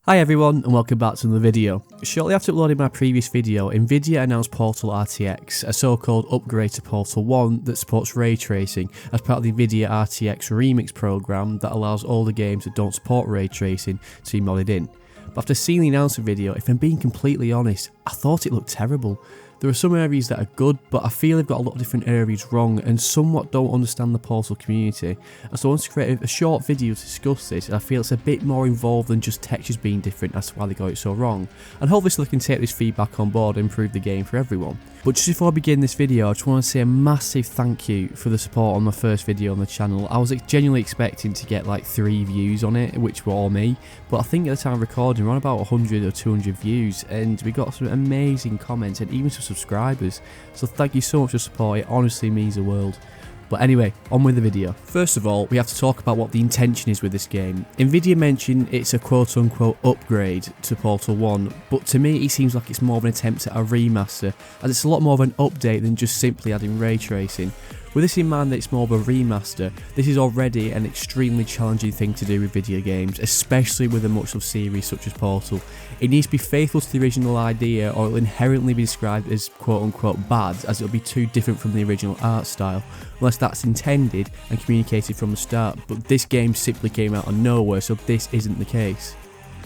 Hi everyone and welcome back to another video. Shortly after uploading my previous video, Nvidia announced Portal RTX, a so-called upgrade to Portal 1 that supports ray tracing as part of the Nvidia RTX Remix program that allows all the games that don't support ray tracing to be modded in. But after seeing the announcement video, if I'm being completely honest, I thought it looked terrible. There are some areas that are good, but I feel they've got a lot of different areas wrong and somewhat don't understand the Portal community. And so I want to create a short video to discuss this, and I feel it's a bit more involved than just textures being different as to why they got it so wrong. And hopefully I can take this feedback on board and improve the game for everyone. But just before I begin this video, I just want to say a massive thank you for the support on my first video on the channel. I was genuinely expecting to get like 3 views on it, which were all me, but I think at the time of recording we're on about 100 or 200 views, and we got some amazing comments and even some subscribers. So thank you so much for support, it honestly means the world. But anyway, on with the video. First of all, we have to talk about what the intention is with this game. Nvidia mentioned it's a quote-unquote upgrade to Portal 1, but to me it seems like it's more of an attempt at a remaster, as it's a lot more of an update than just simply adding ray tracing. With this in mind that it's more of a remaster, this is already an extremely challenging thing to do with video games, especially with a much loved series such as Portal. It needs to be faithful to the original idea or it will inherently be described as quote unquote bad, as it will be too different from the original art style, unless that's intended and communicated from the start, but this game simply came out of nowhere, so this isn't the case.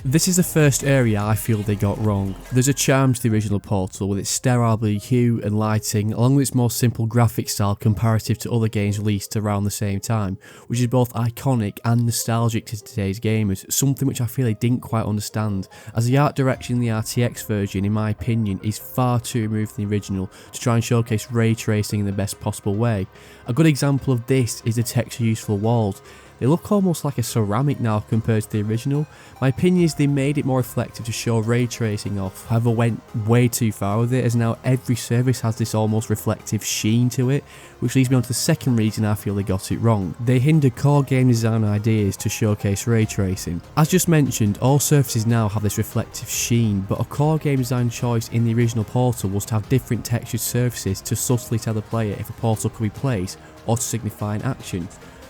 This is the first area I feel they got wrong. There's a charm to the original Portal with its sterile blue hue and lighting, along with its more simple graphic style comparative to other games released around the same time, which is both iconic and nostalgic to today's gamers, something which I feel they didn't quite understand, as the art direction in the RTX version, in my opinion, is far too removed from the original to try and showcase ray tracing in the best possible way. A good example of this is the texture used for walls. They look almost like a ceramic now compared to the original. My opinion is they made it more reflective to show ray tracing off, however went way too far with it, as now every surface has this almost reflective sheen to it, which leads me on to the second reason I feel they got it wrong. They hindered core game design ideas to showcase ray tracing. As just mentioned, all surfaces now have this reflective sheen, but a core game design choice in the original Portal was to have different textured surfaces to subtly tell the player if a portal could be placed or to signify an action.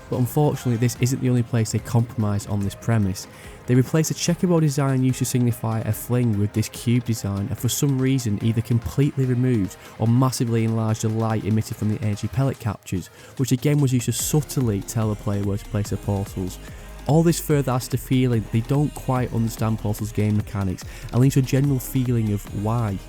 But unfortunately this isn't the only place they compromise on this premise. They replace the checkerboard design used to signify a fling with this cube design, and for some reason either completely removed or massively enlarged the light emitted from the energy pellet captures, which again was used to subtly tell the player where to place their portals. All this further adds to feeling they don't quite understand Portal's game mechanics and leads to a general feeling of why.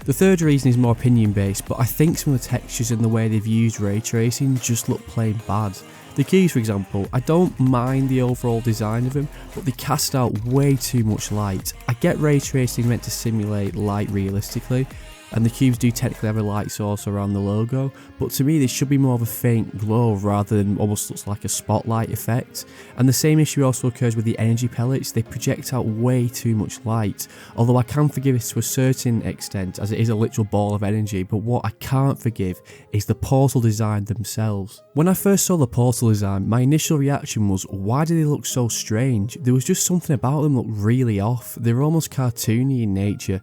The third reason is more opinion based, but I think some of the textures and the way they've used ray tracing just look plain bad. The keys, for example, I don't mind the overall design of them, but they cast out way too much light. I get ray tracing meant to simulate light realistically, and the cubes do technically have a light source around the logo, but to me this should be more of a faint glow rather than almost looks like a spotlight effect. And the same issue also occurs with the energy pellets. They project out way too much light, although I can forgive it to a certain extent as it is a literal ball of energy, but what I can't forgive is the portal design themselves. When I first saw the portal design, my initial reaction was, why do they look so strange? There was just something about them that looked really off. They were almost cartoony in nature.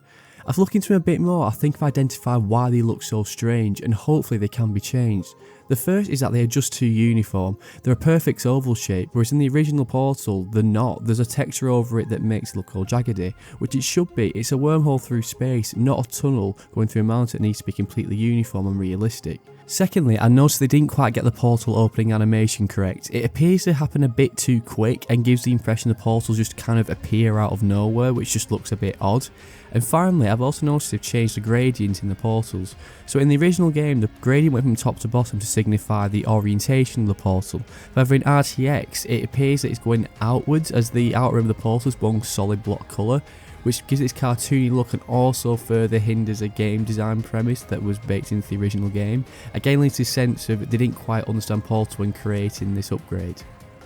After looking into them a bit more, I think I've identified why they look so strange, and hopefully they can be changed. The first is that they are just too uniform. They're a perfect oval shape, whereas in the original Portal, they're not. There's a texture over it that makes it look all jaggedy, which it should be. It's a wormhole through space, not a tunnel going through a mountain that needs to be completely uniform and realistic. Secondly, I noticed they didn't quite get the portal opening animation correct. It appears to happen a bit too quick and gives the impression the portals just kind of appear out of nowhere, which just looks a bit odd. And finally, I've also noticed they've changed the gradient in the portals. So in the original game, the gradient went from top to bottom to signify the orientation of the portal. However, in RTX, it appears that it's going outwards as the outer rim of the portal is one solid block colour, which gives it its cartoony look and also further hinders a game design premise that was baked into the original game. Again leads to a sense of they didn't quite understand Portal when creating this upgrade.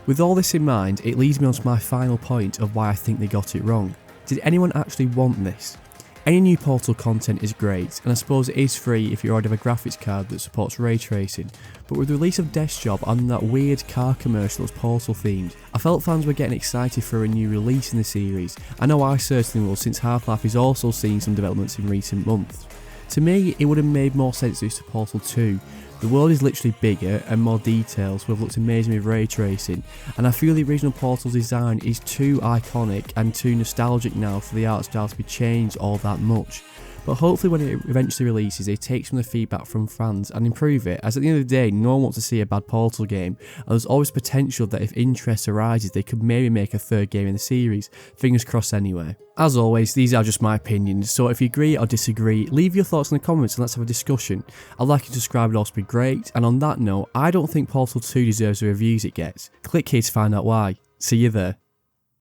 With all this in mind, it leads me on to my final point of why I think they got it wrong. Did anyone actually want this? Any new Portal content is great, and I suppose it is free if you already have a graphics card that supports ray tracing, but with the release of Death Job and that weird car commercial that's Portal themed, I felt fans were getting excited for a new release in the series. I know I certainly will, since Half-Life is also seeing some developments in recent months. To me, it would have made more sense to use to Portal 2. The world is literally bigger and more details would have looked amazing with ray tracing, and I feel the original Portal's design is too iconic and too nostalgic now for the art style to be changed all that much. But hopefully when it eventually releases, they take some of the feedback from fans and improve it, as at the end of the day, no one wants to see a bad Portal game, and there's always potential that if interest arises, they could maybe make a third game in the series. Fingers crossed anyway. As always, these are just my opinions, so if you agree or disagree, leave your thoughts in the comments and let's have a discussion. A like and subscribe would also be great, and on that note, I don't think Portal 2 deserves the reviews it gets. Click here to find out why. See you there.